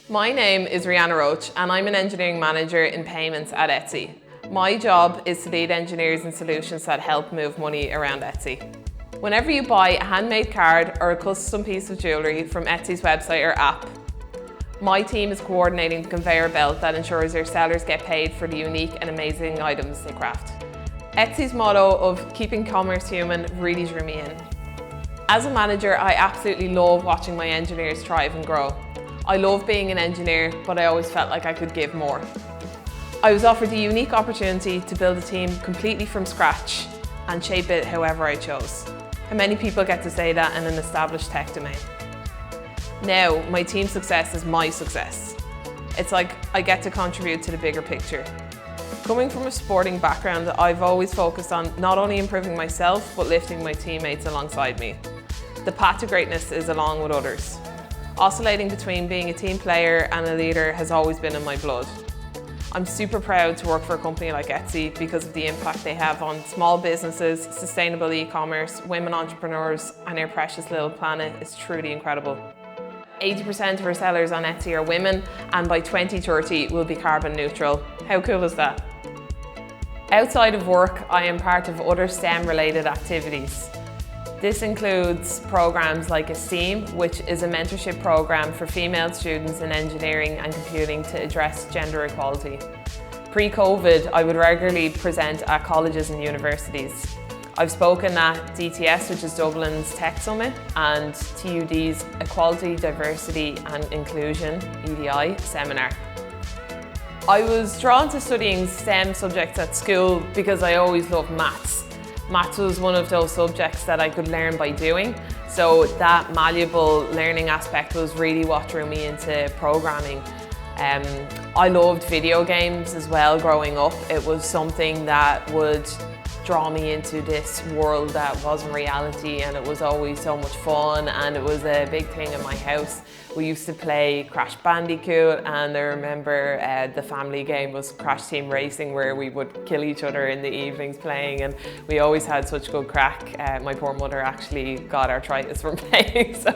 My name is Ríana Roche and I'm an engineering manager in payments at Etsy. My job is to lead engineers and solutions that help move money around Etsy. Whenever you buy a handmade card or a custom piece of jewellery from Etsy's website or app, my team is coordinating the conveyor belt that ensures their sellers get paid for the unique and amazing items they craft. Etsy's motto of keeping commerce human really drew me in. As a manager, I absolutely love watching my engineers thrive and grow. I love being an engineer, but I always felt like I could give more. I was offered the unique opportunity to build a team completely from scratch and shape it however I chose. How many people get to say that in an established tech domain? Now, my team's success is my success. It's like I get to contribute to the bigger picture. Coming from a sporting background, I've always focused on not only improving myself, but lifting my teammates alongside me. The path to greatness is along with others. Oscillating between being a team player and a leader has always been in my blood. I'm super proud to work for a company like Etsy because of the impact they have on small businesses, sustainable e-commerce, women entrepreneurs, and our precious little planet is truly incredible. 80% of our sellers on Etsy are women, and by 2030 we'll be carbon neutral. How cool is that? Outside of work, I am part of other STEM-related activities. This includes programs like STEAM, which is a mentorship program for female students in engineering and computing to address gender equality. Pre-COVID, I would regularly present at colleges and universities. I've spoken at DTS, which is Dublin's Tech Summit, and TUD's Equality, Diversity and Inclusion, EDI, seminar. I was drawn to studying STEM subjects at school because I always loved maths. Maths was one of those subjects that I could learn by doing, so that malleable learning aspect was really what drew me into programming. I loved video games as well growing up. It was something that would draw me into this world that wasn't reality, and it was always so much fun, and it was a big thing in my house. We used to play Crash Bandicoot, and I remember the family game was Crash Team Racing, where we would kill each other in the evenings playing, and we always had such good crack. My poor mother actually got arthritis from playing, so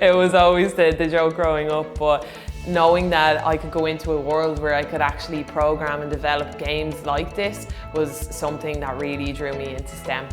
it was always the joke growing up. But knowing that I could go into a world where I could actually program and develop games like this was something that really drew me into STEM.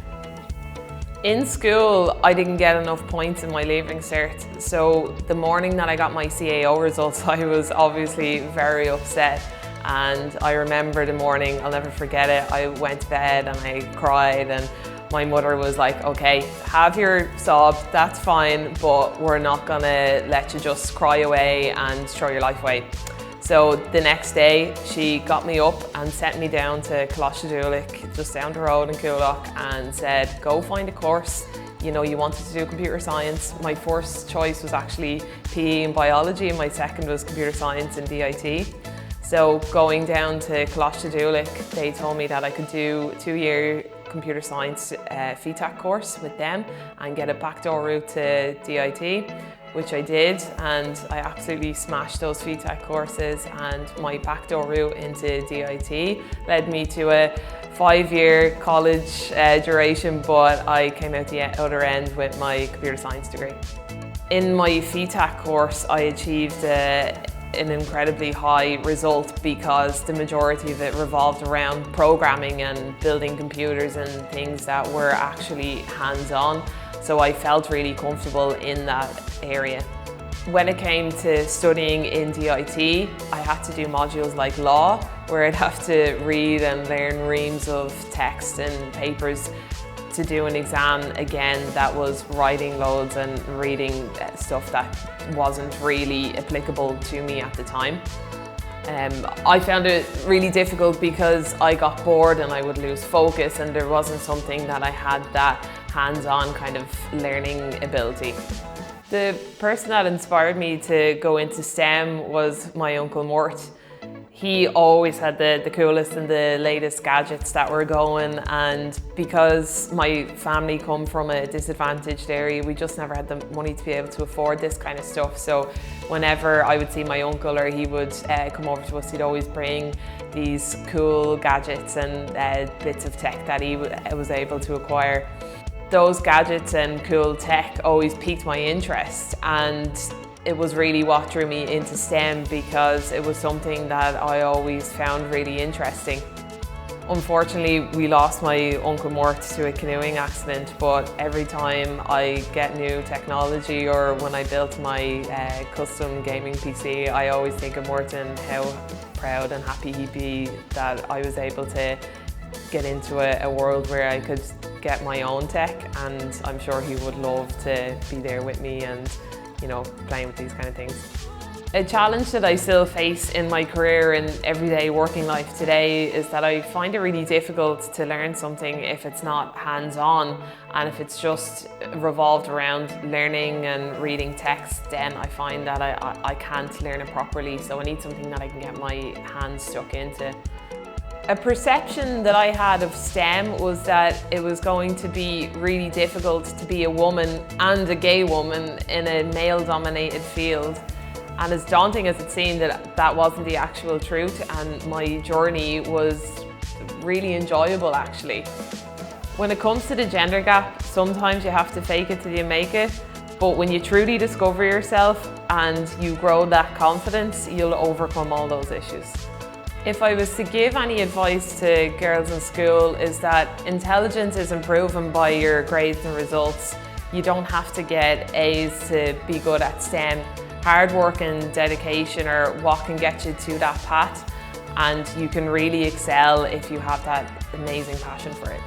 In school, I didn't get enough points in my Leaving Cert, so the morning that I got my CAO results, I was obviously very upset. And I remember the morning, I'll never forget it, I went to bed and I cried, and my mother was like, okay, have your sob, that's fine, but we're not gonna let you just cry away and throw your life away. So the next day, she got me up and sent me down to Coolach, just down the road in Coolach, and said, go find a course. You know, you wanted to do computer science. My first choice was actually PE and biology, and my second was computer science and DIT. So going down to Coolach, they told me that I could do a 2-year computer science FETAC course with them and get a backdoor route to DIT, which I did, and I absolutely smashed those FETAC courses, and my backdoor route into DIT led me to a 5-year college duration, but I came out the other end with my computer science degree. In my FETAC course, I achieved an incredibly high result because the majority of it revolved around programming and building computers and things that were actually hands-on. So I felt really comfortable in that area. When it came to studying in DIT, I had to do modules like law, where I'd have to read and learn reams of text and papers to do an exam again that was writing loads and reading stuff that wasn't really applicable to me at the time. I found it really difficult because I got bored and I would lose focus, and there wasn't something that I had that hands-on kind of learning ability. The person that inspired me to go into STEM was my Uncle Mort. He always had the coolest and the latest gadgets that were going, and because my family come from a disadvantaged area, we just never had the money to be able to afford this kind of stuff. So whenever I would see my uncle or he would come over to us, he'd always bring these cool gadgets and bits of tech that he was able to acquire. Those gadgets and cool tech always piqued my interest, and it was really what drew me into STEM because it was something that I always found really interesting. Unfortunately, we lost my Uncle Mort to a canoeing accident, but every time I get new technology or when I built my custom gaming PC, I always think of Mort and how proud and happy he'd be that I was able to get into a world where I could get my own tech, and I'm sure he would love to be there with me and, you know, playing with these kind of things. A challenge that I still face in my career and everyday working life today is that I find it really difficult to learn something if it's not hands-on, and if it's just revolved around learning and reading text, then I find that I can't learn it properly, so I need something that I can get my hands stuck into. A perception that I had of STEM was that it was going to be really difficult to be a woman and a gay woman in a male-dominated field. And as daunting as it seemed, that wasn't the actual truth, and my journey was really enjoyable actually. When it comes to the gender gap, sometimes you have to fake it till you make it, but when you truly discover yourself and you grow that confidence, you'll overcome all those issues. If I was to give any advice to girls in school, is that intelligence isn't proven by your grades and results. You don't have to get A's to be good at STEM. Hard work and dedication are what can get you to that path, and you can really excel if you have that amazing passion for it.